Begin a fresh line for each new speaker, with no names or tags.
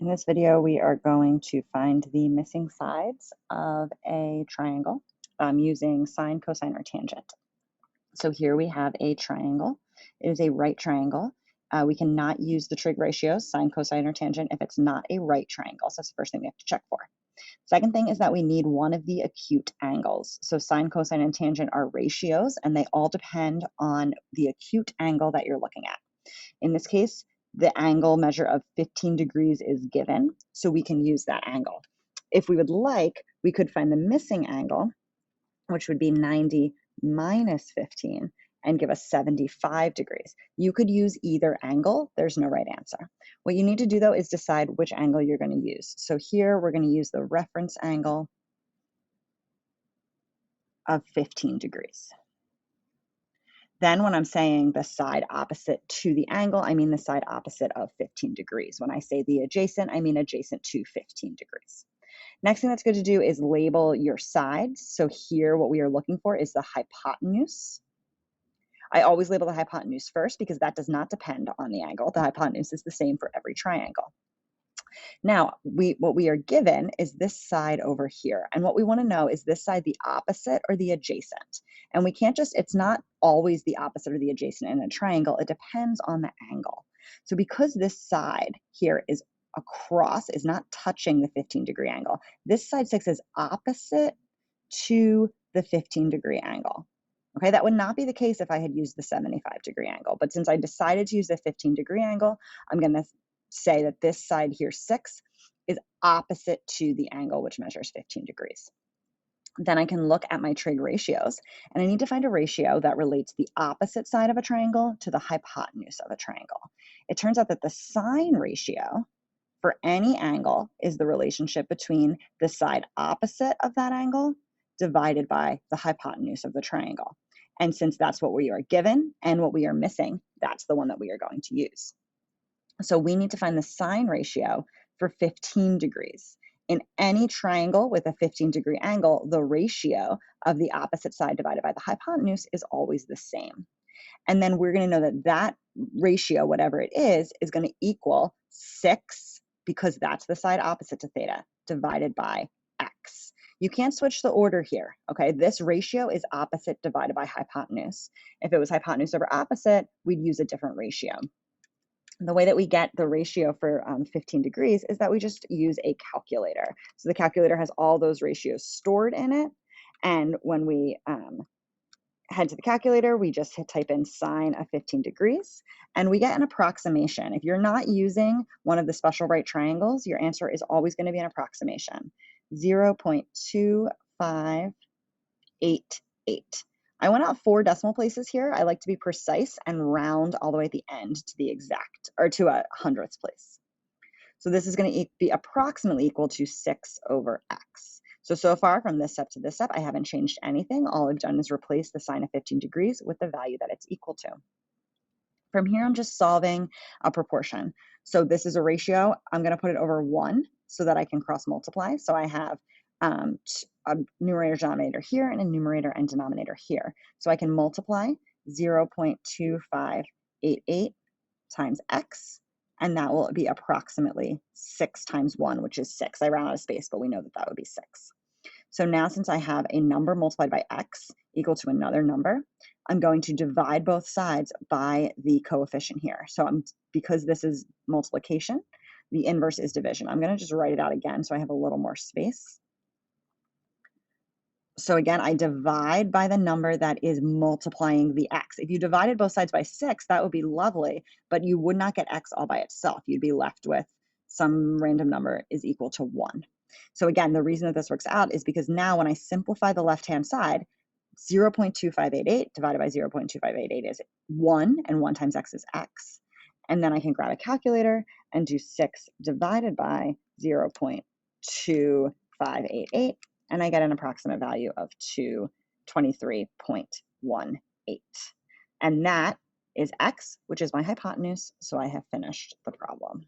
In this video, we are going to find the missing sides of a triangle using sine, cosine, or tangent. So here we have a triangle. It is a right triangle. We cannot use the trig ratios, sine, cosine, or tangent, if it's not a right triangle. So that's the first thing we have to check for. Second thing is that we need one of the acute angles. So sine, cosine, and tangent are ratios, and they all depend on the acute angle that you're looking at. In this case, the angle measure of 15 degrees is given, so we can use that angle. If we would like, we could find the missing angle, which would be 90 minus 15, and give us 75 degrees. You could use either angle. There's no right answer. What you need to do, though, is decide which angle you're going to use. So here we're going to use the reference angle of 15 degrees. Then when I'm saying the side opposite to the angle, I mean the side opposite of 15 degrees. When I say the adjacent, I mean adjacent to 15 degrees. Next thing that's good to do is label your sides. So here what we are looking for is the hypotenuse. I always label the hypotenuse first because that does not depend on the angle. The hypotenuse is the same for every triangle. Now, what we are given is this side over here. And what we want to know is this side the opposite or the adjacent. And we can't just, it's not always the opposite or the adjacent in a triangle. It depends on the angle. So because this side here is across, is not touching the 15-degree angle, this side 6 is opposite to the 15-degree angle. Okay, that would not be the case if I had used the 75-degree angle. But since I decided to use the 15-degree angle, I'm going to say that this side here, 6, is opposite to the angle, which measures 15 degrees. Then I can look at my trig ratios, and I need to find a ratio that relates the opposite side of a triangle to the hypotenuse of a triangle. It turns out that the sine ratio for any angle is the relationship between the side opposite of that angle divided by the hypotenuse of the triangle. And since that's what we are given and what we are missing, that's the one that we are going to use. So we need to find the sine ratio for 15 degrees. In any triangle with a 15-degree angle, the ratio of the opposite side divided by the hypotenuse is always the same. And then we're going to know that that ratio, whatever it is going to equal 6, because that's the side opposite to theta, divided by x. You can't switch the order here, okay? This ratio is opposite divided by hypotenuse. If it was hypotenuse over opposite, we'd use a different ratio. The way that we get the ratio for 15 degrees is that we just use a calculator. So the calculator has all those ratios stored in it. And when we head to the calculator, we just type in sine of 15 degrees, and we get an approximation. If you're not using one of the special right triangles, your answer is always going to be an approximation, 0.2588. I went out 4 decimal places here. I like to be precise and round all the way at the end to the exact, or to a hundredths place. So this is going to be approximately equal to 6 over x. So far from this step to this step, I haven't changed anything. All I've done is replace the sine of 15 degrees with the value that it's equal to. From here, I'm just solving a proportion. So this is a ratio. I'm going to put it over 1 so that I can cross multiply. So I have a numerator denominator here and a numerator and denominator here. So I can multiply 0.2588 times x, and that will be approximately 6 times 1, which is 6. I ran out of space, but we know that that would be 6. So now since I have a number multiplied by x equal to another number, I'm going to divide both sides by the coefficient here. So because this is multiplication, the inverse is division. I'm going to just write it out again so I have a little more space. So again, I divide by the number that is multiplying the x. If you divided both sides by 6, that would be lovely, but you would not get x all by itself. You'd be left with some random number is equal to 1. So again, the reason that this works out is because now when I simplify the left-hand side, 0.2588 divided by 0.2588 is 1, and 1 times x is x. And then I can grab a calculator and do 6 divided by 0.2588. And I get an approximate value of 223.18. And that is x, which is my hypotenuse, so I have finished the problem.